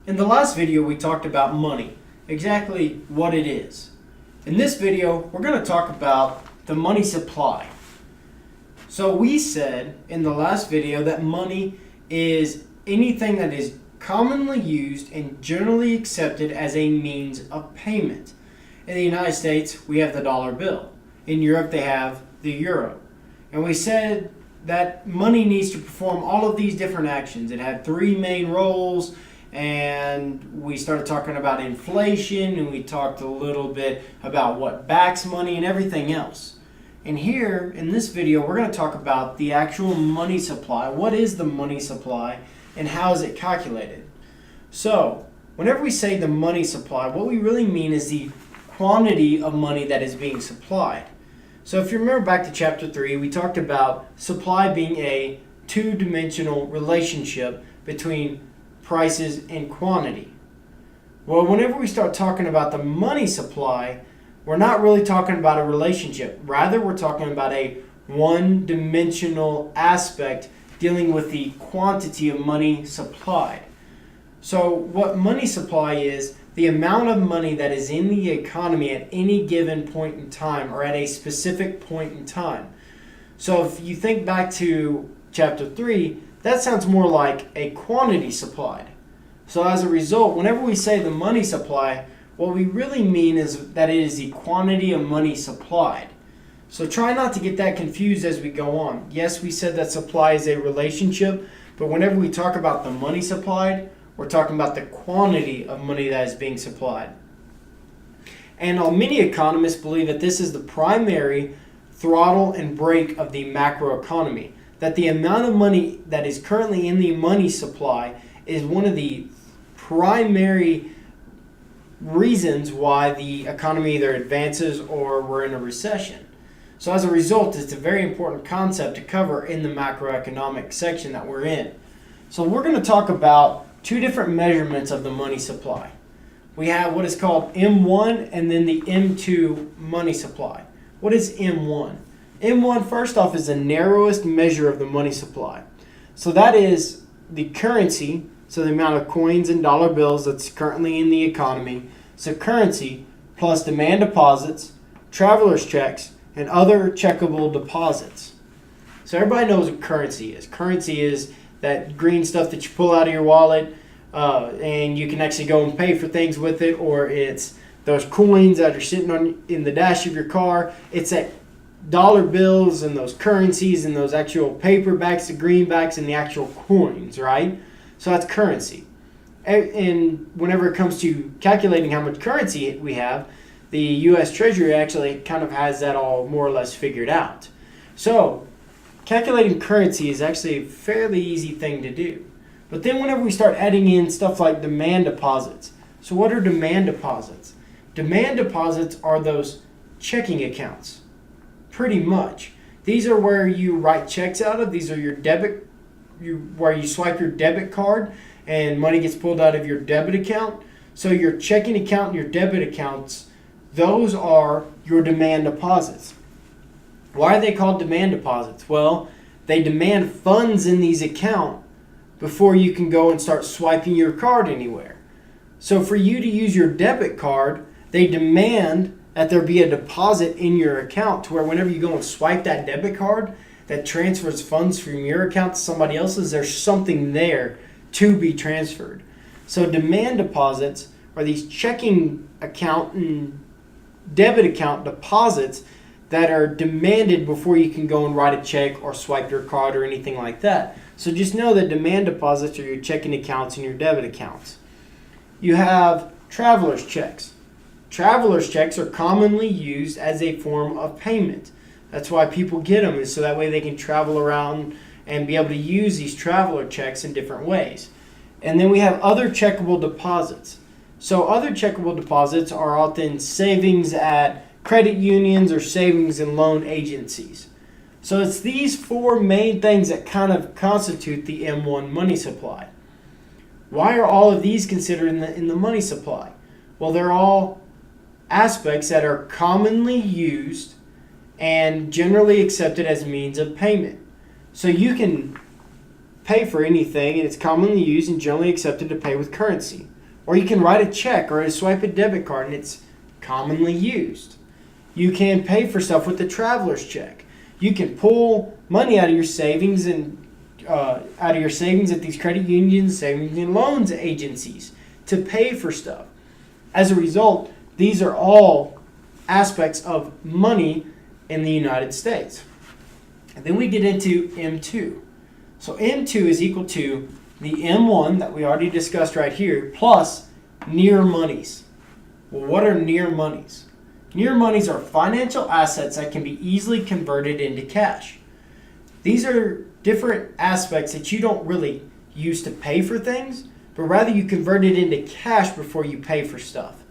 In the last video, we talked about money, exactly what it is. In this video, we're going to talk about the money supply. So we said in the last video that money is anything that is commonly used and generally accepted as a means of payment. In the United States, we have the dollar bill. In Europe, they have the euro. And we said that money needs to perform all of these different actions. It had three main roles, and we started talking about inflation, and we talked a little bit about what backs money and everything else. And here in this video, we're going to talk about the actual money supply. What is the money supply and how is it calculated? So whenever we say the money supply, what we really mean is the quantity of money that is being supplied. So if you remember back to chapter 3, we talked about supply being a two-dimensional relationship between prices and quantity. Well, whenever we start talking about the money supply, we're not really talking about a relationship. Rather, we're talking about a one-dimensional aspect dealing with the quantity of money supplied. So what money supply is the amount of money that is in the economy at any given point in time or at a specific point in time. So if you think back to chapter 3, that sounds more like a quantity supplied. So as a result, whenever we say the money supply, what we really mean is that it is the quantity of money supplied. So try not to get that confused as we go on. Yes, we said that supply is a relationship, but whenever we talk about the money supplied, we're talking about the quantity of money that is being supplied. And many economists believe that this is the primary throttle and brake of the macroeconomy, that the amount of money that is currently in the money supply is one of the primary reasons why the economy either advances or we're in a recession. So as a result, it's a very important concept to cover in the macroeconomic section that we're in. So we're going to talk about two different measurements of the money supply. We have what is called M1 and then the M2 money supply. What is M1? M1, first off, is the narrowest measure of the money supply. So that is the currency, so the amount of coins and dollar bills that's currently in the economy. So currency plus demand deposits, traveler's checks, and other checkable deposits. So everybody knows what currency is. Currency is that green stuff that you pull out of your wallet and you can actually go and pay for things with it, or it's those coins that are sitting in the dash of your car. It's that dollar bills and those currencies and those actual paperbacks, the greenbacks, and the actual coins, right? So that's currency. And whenever it comes to calculating how much currency we have, the U.S. Treasury actually kind of has that all more or less figured out. So calculating currency is actually a fairly easy thing to do. But then whenever we start adding in stuff like demand deposits. So what are demand deposits? Demand deposits are those checking accounts, pretty much. These are where you write checks out of. These are your where you swipe your debit card and money gets pulled out of your debit account. So your checking account and your debit accounts, those are your demand deposits. Why are they called demand deposits? Well, they demand funds in these accounts before you can go and start swiping your card anywhere. So for you to use your debit card, they demand that there be a deposit in your account to where whenever you go and swipe that debit card that transfers funds from your account to somebody else's, there's something there to be transferred. So demand deposits are these checking account and debit account deposits that are demanded before you can go and write a check or swipe your card or anything like that. So just know that demand deposits are your checking accounts and your debit accounts. You have traveler's checks. Traveler's checks are commonly used as a form of payment. That's why people get them, is so that way they can travel around and be able to use these traveler checks in different ways. And then we have other checkable deposits. So other checkable deposits are often savings at credit unions or savings and loan agencies. So it's these four main things that kind of constitute the M1 money supply. Why are all of these considered in the money supply? Well, they're all aspects that are commonly used and generally accepted as means of payment. So you can pay for anything, and it's commonly used and generally accepted to pay with currency. Or you can write a check or swipe a debit card, and it's commonly used. You can pay for stuff with the traveler's check. You can pull money out of your savings at these credit unions, savings and loans agencies to pay for stuff. As a result, these are all aspects of money in the United States. And then we get into M2. So M2 is equal to the M1 that we already discussed right here plus near monies. Well, what are near monies? Near monies are financial assets that can be easily converted into cash. These are different aspects that you don't really use to pay for things, but rather you convert it into cash before you pay for stuff.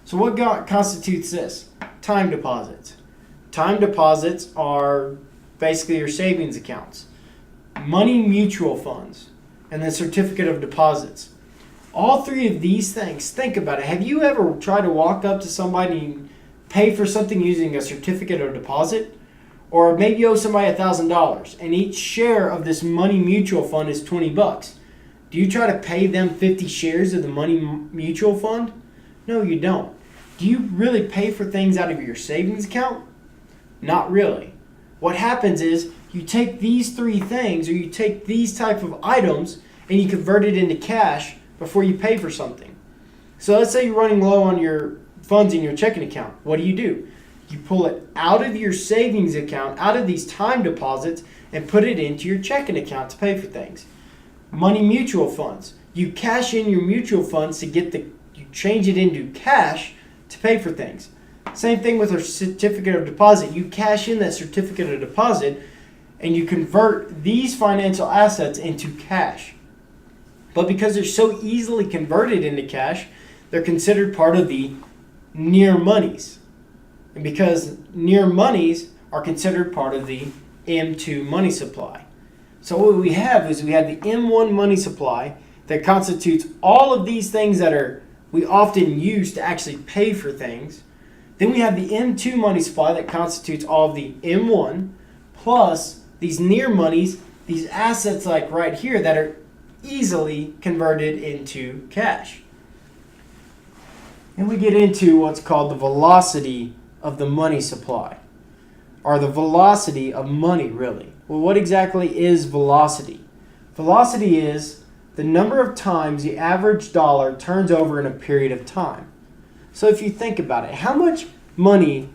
So what constitutes this? Time deposits. Time deposits are basically your savings accounts, money mutual funds, and then certificate of deposits. All three of these things, think about it. Have you ever tried to walk up to somebody and pay for something using a certificate of deposit? Or maybe you owe somebody $1,000 and each share of this money mutual fund is $20. Do you try to pay them 50 shares of the money mutual fund? No, you don't. Do you really pay for things out of your savings account? Not really. What happens is you take these three things, or you take these type of items and you convert it into cash before you pay for something. So let's say you're running low on your funds in your checking account. What do? You pull it out of your savings account, out of these time deposits, and put it into your checking account to pay for things. Money mutual funds. You cash in your mutual funds to you change it into cash to pay for things. Same thing with a certificate of deposit. You cash in that certificate of deposit and you convert these financial assets into cash. But because they're so easily converted into cash, they're considered part of the near monies. And because near monies are considered part of the M2 money supply. So what we have is we have the M1 money supply that constitutes all of these things that we often use to actually pay for things. Then we have the M2 money supply that constitutes all of the M1 plus these near monies, these assets like right here that are easily converted into cash. And we get into what's called the velocity of the money supply, or the velocity of money, really. Well, what exactly is velocity? Velocity is the number of times the average dollar turns over in a period of time. So if you think about it, how much money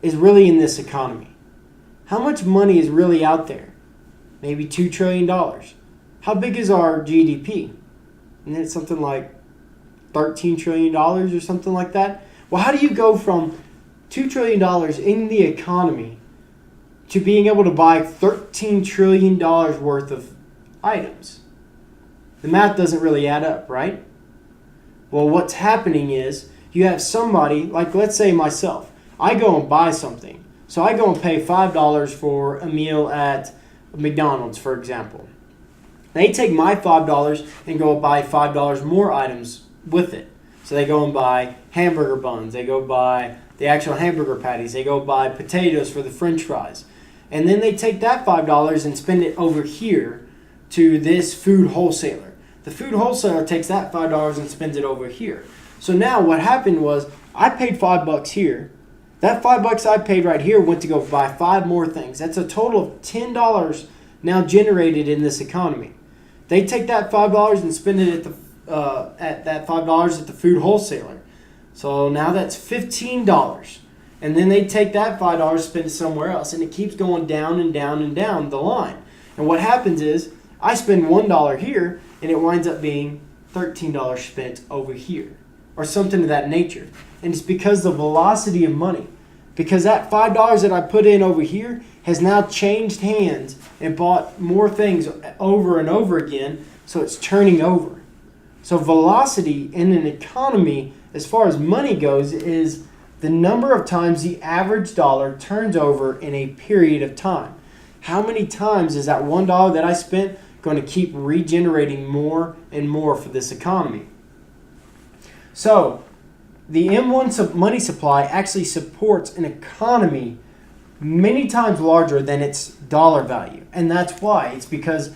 is really in this economy? How much money is really out there? Maybe $2 trillion. How big is our GDP? Isn't it something like $13 trillion or something like that? Well, how do you go from $2 trillion in the economy to being able to buy $13 trillion worth of items? The math doesn't really add up, right? Well, what's happening is you have somebody, like let's say myself, I go and buy something. So I go and pay $5 for a meal at McDonald's, for example. They take my $5 and go buy $5 more items with it. So they go and buy hamburger buns, they go buy the actual hamburger patties, they go buy potatoes for the french fries. And then they take that $5 and spend it over here to this food wholesaler. The food wholesaler takes that $5 and spends it over here. So now what happened was I paid $5 here. That $5 I paid right here went to go buy 5 more things. That's a total of $10 now generated in this economy. They take that $5 and spend it at that $5 at the food wholesaler. So now that's $15. And then they take that $5 and spend it somewhere else. And it keeps going down and down and down the line. And what happens is I spend $1 here and it winds up being $13 spent over here. Or something of that nature. And it's because the velocity of money. Because that $5 that I put in over here has now changed hands and bought more things over and over again. So it's turning over. So velocity in an economy, as far as money goes, is the number of times the average dollar turns over in a period of time. How many times is that $1 that I spent going to keep regenerating more and more for this economy? So the M1 money supply actually supports an economy many times larger than its dollar value. And that's why. It's because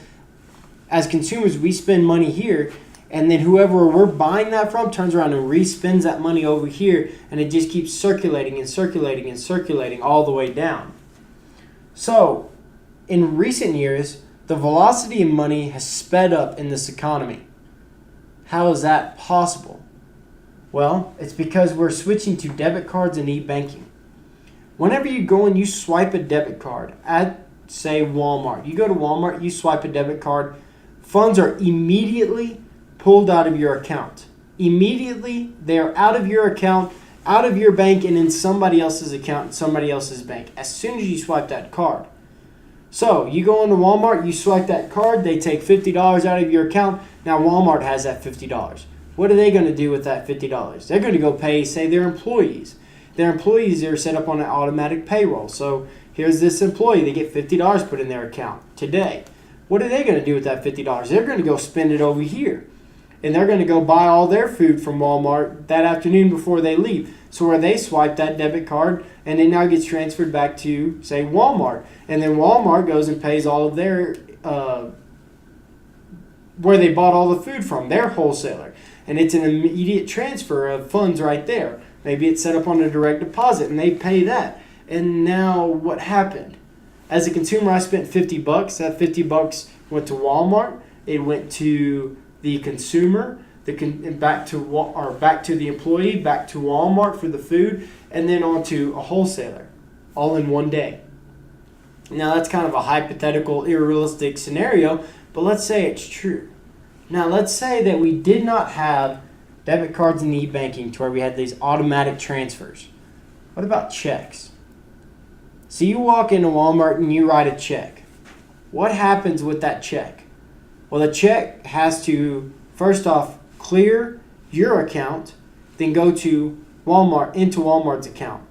as consumers, we spend money here, And then whoever we're buying that from turns around and re-spends that money over here, and it just keeps circulating and circulating and circulating all the way down. So, in recent years, the velocity of money has sped up in this economy. How is that possible? Well, it's because we're switching to debit cards and e-banking. Whenever you go and you swipe a debit card at, say, Walmart, you go to Walmart, you swipe a debit card, funds are immediately pulled out of your account. Immediately, they're out of your account, out of your bank, and in somebody else's account, in somebody else's bank, as soon as you swipe that card. So, you go into Walmart, you swipe that card, they take $50 out of your account. Now, Walmart has that $50. What are they going to do with that $50? They're going to go pay, say, their employees. Their employees are set up on an automatic payroll. So here's this employee. They get $50 put in their account today. What are they going to do with that $50? They're going to go spend it over here. And they're going to go buy all their food from Walmart that afternoon before they leave. So where they swipe that debit card, and it now gets transferred back to, say, Walmart. And then Walmart goes and pays all of their, where they bought all the food from, their wholesaler. And it's an immediate transfer of funds right there. Maybe it's set up on a direct deposit and they pay that. And now what happened? As a consumer, I spent $50. That $50 went to Walmart. It went to the consumer, back to the employee, back to Walmart for the food, and then on to a wholesaler, all in one day. Now that's kind of a hypothetical, unrealistic scenario, but let's say it's true. Now let's say that we did not have debit cards and e-banking to where we had these automatic transfers. What about checks? So you walk into Walmart and you write a check. What happens with that check? Well, the check has to, first off, clear your account, then go to Walmart, into Walmart's account.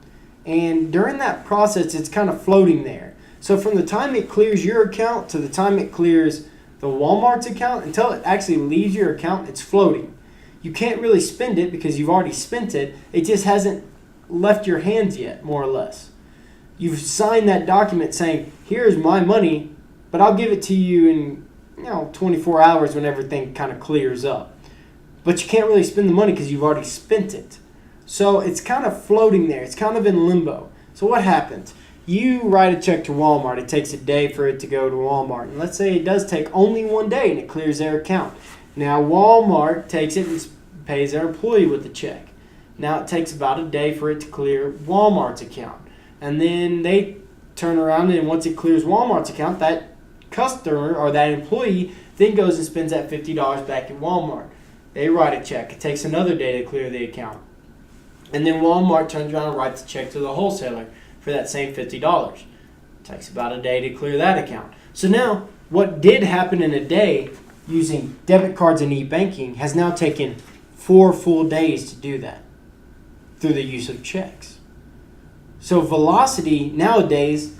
And during that process, it's kind of floating there. So from the time it clears your account to the time it clears the Walmart's account, until it actually leaves your account, it's floating. You can't really spend it because you've already spent it. It just hasn't left your hands yet, more or less. You've signed that document saying, here's my money, but I'll give it to you in 24 hours when everything kind of clears up. But you can't really spend the money because you've already spent it. So it's kind of floating there. It's kind of in limbo. So what happens? You write a check to Walmart. It takes a day for it to go to Walmart. And let's say it does take only one day and it clears their account. Now Walmart takes it and pays their employee with the check. Now it takes about a day for it to clear Walmart's account. And then they turn around and once it clears Walmart's account, that customer or that employee then goes and spends that $50 back at Walmart. They write a check. It takes another day to clear the account. And then Walmart turns around and writes a check to the wholesaler for that same $50. It takes about a day to clear that account. So now what did happen in a day using debit cards and e-banking has now taken 4 full days to do that through the use of checks. So velocity nowadays,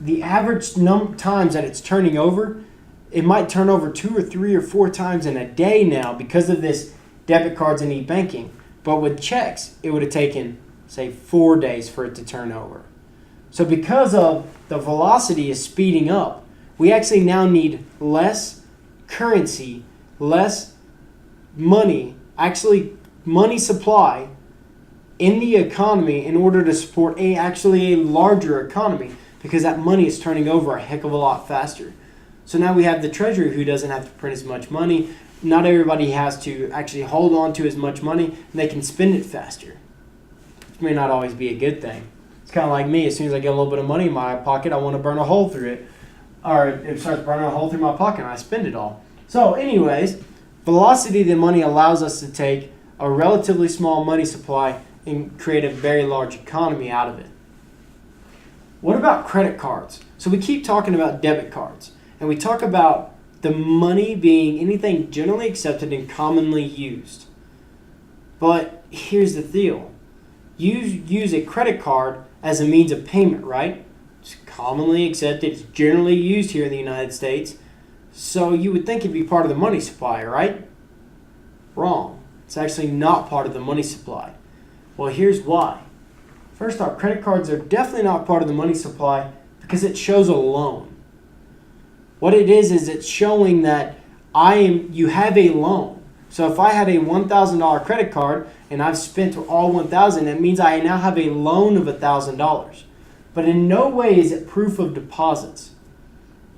the average times that it's turning over, it might turn over 2 or 3 or 4 times in a day now because of this debit cards and e-banking. But with checks, it would have taken, say, 4 days for it to turn over. So because of the velocity is speeding up, we actually now need less currency, less money, actually money supply in the economy in order to support actually a larger economy because that money is turning over a heck of a lot faster. So now we have the Treasury who doesn't have to print as much money. Not everybody has to actually hold on to as much money and they can spend it faster. Which may not always be a good thing. It's kind of like me. As soon as I get a little bit of money in my pocket, I want to burn a hole through it. Or it starts burning a hole through my pocket and I spend it all. So anyways, velocity of the money allows us to take a relatively small money supply and create a very large economy out of it. What about credit cards? So we keep talking about debit cards. And we talk about the money being anything generally accepted and commonly used. But here's the deal. You use a credit card as a means of payment, right? It's commonly accepted. It's generally used here in the United States. So you would think it'd be part of the money supply, right? Wrong. It's actually not part of the money supply. Well, here's why. First off, credit cards are definitely not part of the money supply because it shows a loan. What it is it's showing that you have a loan. So if I had a $1,000 credit card and I've spent all $1,000, that means I now have a loan of $1,000. But in no way is it proof of deposits.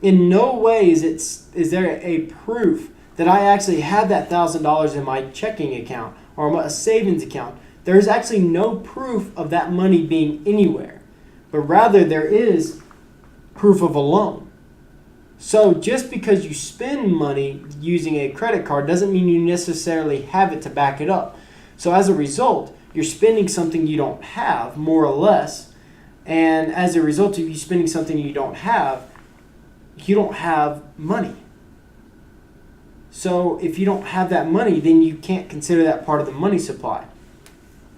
In no way is there a proof that I actually have that $1,000 in my checking account or a savings account. There is actually no proof of that money being anywhere, but rather there is proof of a loan. So just because you spend money using a credit card doesn't mean you necessarily have it to back it up. So as a result, you're spending something you don't have, more or less, and as a result of you spending something you don't have money. So if you don't have that money, then you can't consider that part of the money supply.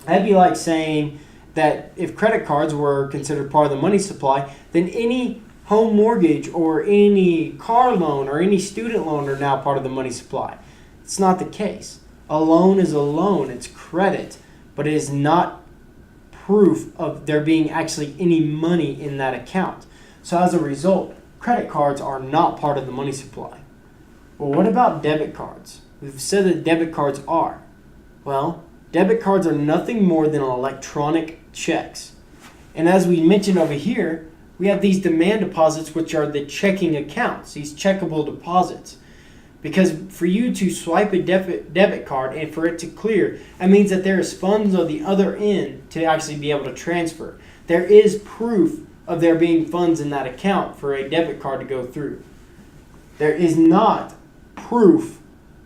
That'd be like saying that if credit cards were considered part of the money supply, then any home mortgage or any car loan or any student loan are now part of the money supply. It's not the case. A loan is a loan. It's credit, but it is not proof of there being actually any money in that account. So as a result, credit cards are not part of the money supply. Well, what about debit cards? We've said that debit cards are. Well, debit cards are nothing more than electronic checks. And as we mentioned over here, we have these demand deposits, which are the checking accounts, these checkable deposits. Because for you to swipe a debit card and for it to clear, that means that there is funds on the other end to actually be able to transfer. There is proof of there being funds in that account for a debit card to go through. There is not proof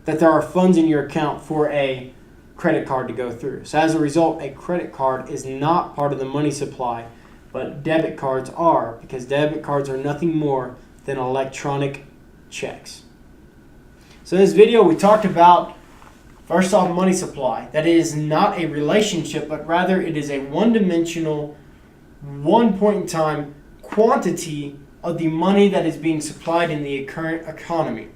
that there are funds in your account for a credit card to go through. So as a result, a credit card is not part of the money supply, but debit cards are, because debit cards are nothing more than electronic checks. So in this video, we talked about, first off, money supply. That it is not a relationship, but rather it is a one-dimensional, one point in time quantity of the money that is being supplied in the current economy.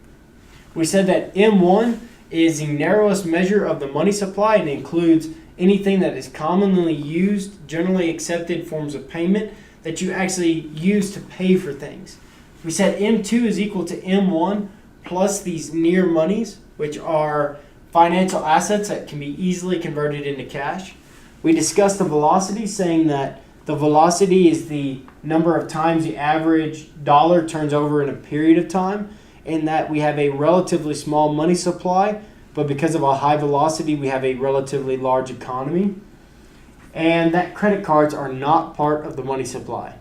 We said that M1 is the narrowest measure of the money supply and includes anything that is commonly used, generally accepted forms of payment that you actually use to pay for things. We said M2 is equal to M1 plus these near monies, which are financial assets that can be easily converted into cash. We discussed the velocity, saying that the velocity is the number of times the average dollar turns over in a period of time, and that we have a relatively small money supply, but because of a high velocity, we have a relatively large economy. And that credit cards are not part of the money supply.